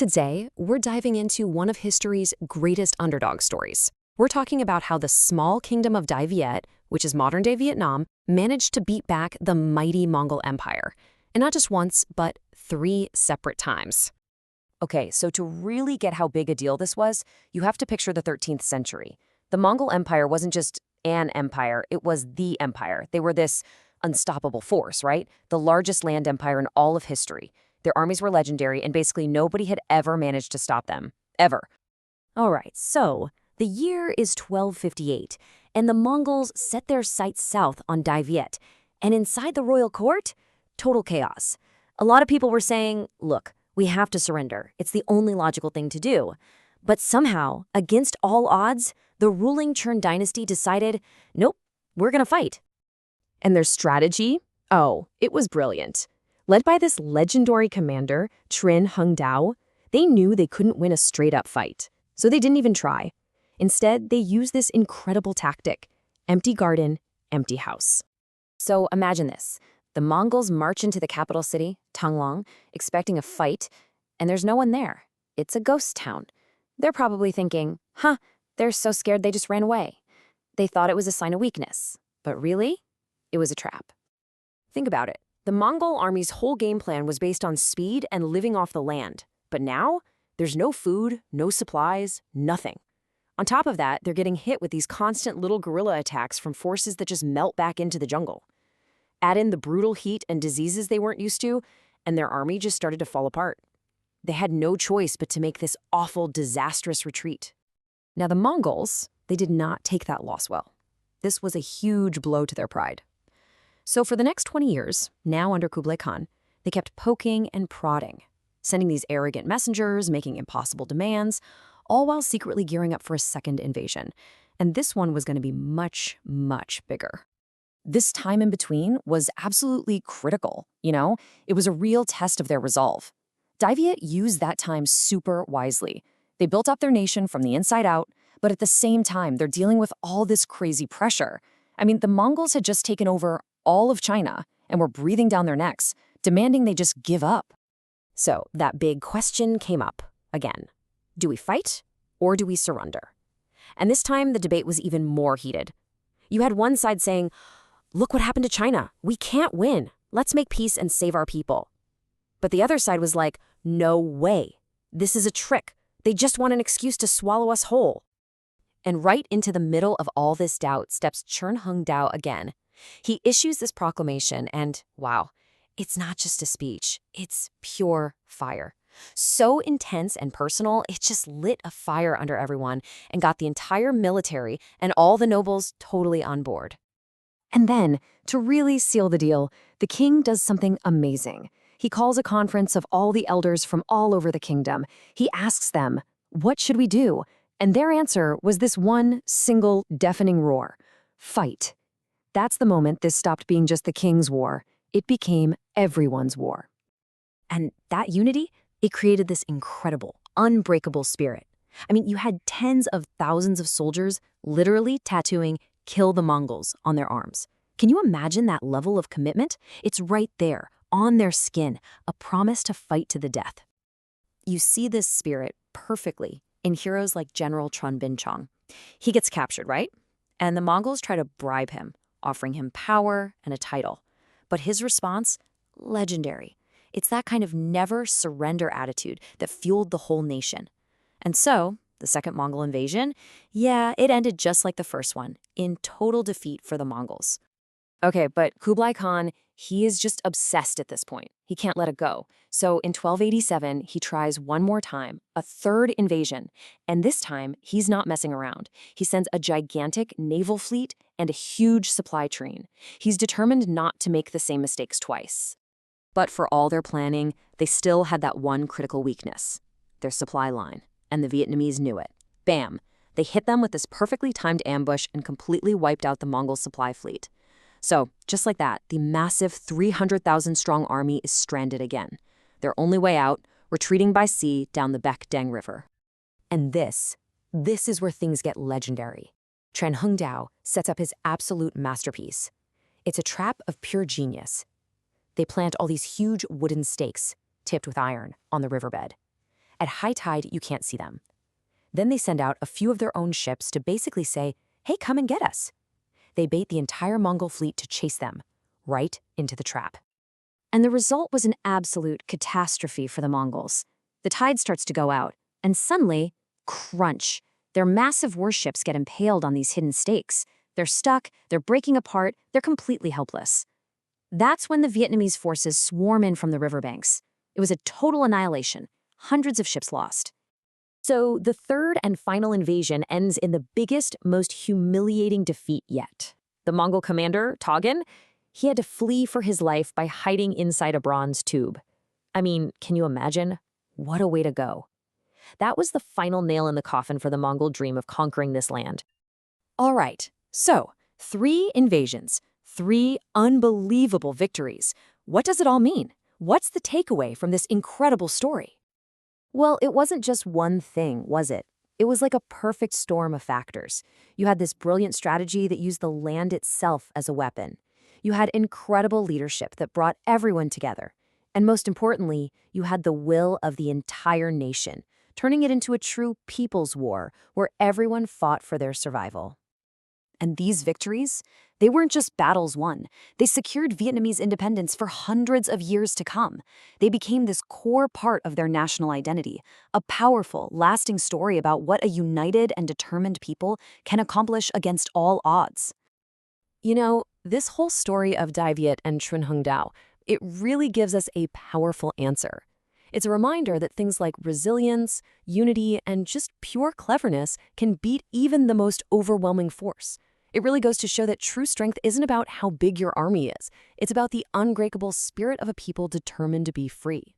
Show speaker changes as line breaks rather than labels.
Today, we're diving into one of history's greatest underdog stories. We're talking about how the small kingdom of Đại Việt, which is modern-day Vietnam, managed to beat back the mighty Mongol Empire. And not just once, but 3 separate times.
Okay, so to really get how big a deal this was, you have to picture the 13th century. The Mongol Empire wasn't just an empire, it was the empire. They were this unstoppable force, right? The largest land empire in all of history. Their armies were legendary, and basically nobody had ever managed to stop them. Ever. All right, so the year is 1258, and the Mongols set their sights south on Đại Việt. And inside the royal court, total chaos. A lot of people were saying, look, we have to surrender. It's the only logical thing to do. But somehow, against all odds, the ruling Trần Dynasty decided, nope, we're going to fight.
And their strategy? Oh, it was brilliant. Led by this legendary commander, Trần Hưng, they knew they couldn't win a straight-up fight. So they didn't even try. Instead, they used this incredible tactic: empty garden, empty house.
So imagine this. The Mongols march into the capital city, Thăng, expecting a fight, and there's no one there. It's a ghost town. They're probably thinking, they're so scared they just ran away. They thought it was a sign of weakness. But really, it was a trap. Think about it. The Mongol army's whole game plan was based on speed and living off the land. But now, there's no food, no supplies, nothing. On top of that, they're getting hit with these constant little guerrilla attacks from forces that just melt back into the jungle. Add in the brutal heat and diseases they weren't used to, and their army just started to fall apart. They had no choice but to make this awful, disastrous retreat. Now the Mongols, they did not take that loss well. This was a huge blow to their pride. So for the next 20 years, now under Kublai Khan, they kept poking and prodding, sending these arrogant messengers, making impossible demands, all while secretly gearing up for a second invasion. And this one was going to be much, much bigger. This time in between was absolutely critical, It was a real test of their resolve. Đại Việt used that time super wisely. They built up their nation from the inside out, but at the same time, they're dealing with all this crazy pressure. I mean, the Mongols had just taken over all of China and were breathing down their necks, demanding they just give up. So that big question came up again. Do we fight or do we surrender? And this time, the debate was even more heated. You had one side saying, look what happened to China. We can't win. Let's make peace and save our people. But the other side was like, no way. This is a trick. They just want an excuse to swallow us whole. And right into the middle of all this doubt steps Trần Hưng again. He issues this proclamation and, wow, it's not just a speech. It's pure fire. So intense and personal, it just lit a fire under everyone and got the entire military and all the nobles totally on board. And then, to really seal the deal, the king does something amazing. He calls a conference of all the elders from all over the kingdom. He asks them, what should we do? And their answer was this one single deafening roar: fight. That's the moment this stopped being just the king's war. It became everyone's war. And that unity, it created this incredible, unbreakable spirit. I mean, you had tens of thousands of soldiers literally tattooing "Kill the Mongols" on their arms. Can you imagine that level of commitment? It's right there, on their skin, a promise to fight to the death. You see this spirit perfectly in heroes like General Trần Dynasty. He gets captured, right? And the Mongols try to bribe him, offering him power and a title. But his response? Legendary. It's that kind of never surrender attitude that fueled the whole nation. And so, the second Mongol invasion, it ended just like the first one, in total defeat for the Mongols. Okay, but Kublai Khan, he is just obsessed at this point. He can't let it go. So in 1287, he tries one more time, a third invasion. And this time, he's not messing around. He sends a gigantic naval fleet and a huge supply train. He's determined not to make the same mistakes twice. But for all their planning, they still had that one critical weakness: their supply line. And the Vietnamese knew it. Bam! They hit them with this perfectly timed ambush and completely wiped out the Mongol supply fleet. So, just like that, the massive 300,000-strong army is stranded again. Their only way out, retreating by sea down the Bạch Đằng River. And this is where things get legendary. Trần Hưng sets up his absolute masterpiece. It's a trap of pure genius. They plant all these huge wooden stakes, tipped with iron, on the riverbed. At high tide, you can't see them. Then they send out a few of their own ships to basically say, hey, come and get us. They bait the entire Mongol fleet to chase them, right into the trap. And the result was an absolute catastrophe for the Mongols. The tide starts to go out, and suddenly, crunch. Their massive warships get impaled on these hidden stakes. They're stuck, they're breaking apart, they're completely helpless. That's when the Vietnamese forces swarm in from the riverbanks. It was a total annihilation, hundreds of ships lost. So the third and final invasion ends in the biggest, most humiliating defeat yet. The Mongol commander, Toggen, he had to flee for his life by hiding inside a bronze tube. I mean, can you imagine? What a way to go. That was the final nail in the coffin for the Mongol dream of conquering this land. All right, so 3 invasions, 3 unbelievable victories. What does it all mean? What's the takeaway from this incredible story? Well, it wasn't just one thing, was it? It was like a perfect storm of factors. You had this brilliant strategy that used the land itself as a weapon. You had incredible leadership that brought everyone together. And most importantly, you had the will of the entire nation, turning it into a true people's war where everyone fought for their survival. And these victories, they weren't just battles won. They secured Vietnamese independence for hundreds of years to come. They became this core part of their national identity, a powerful, lasting story about what a united and determined people can accomplish against all odds. You know, this whole story of Đại Việt and Trần Hưng Đạo, it really gives us a powerful answer. It's a reminder that things like resilience, unity, and just pure cleverness can beat even the most overwhelming force. It really goes to show that true strength isn't about how big your army is. It's about the unbreakable spirit of a people determined to be free.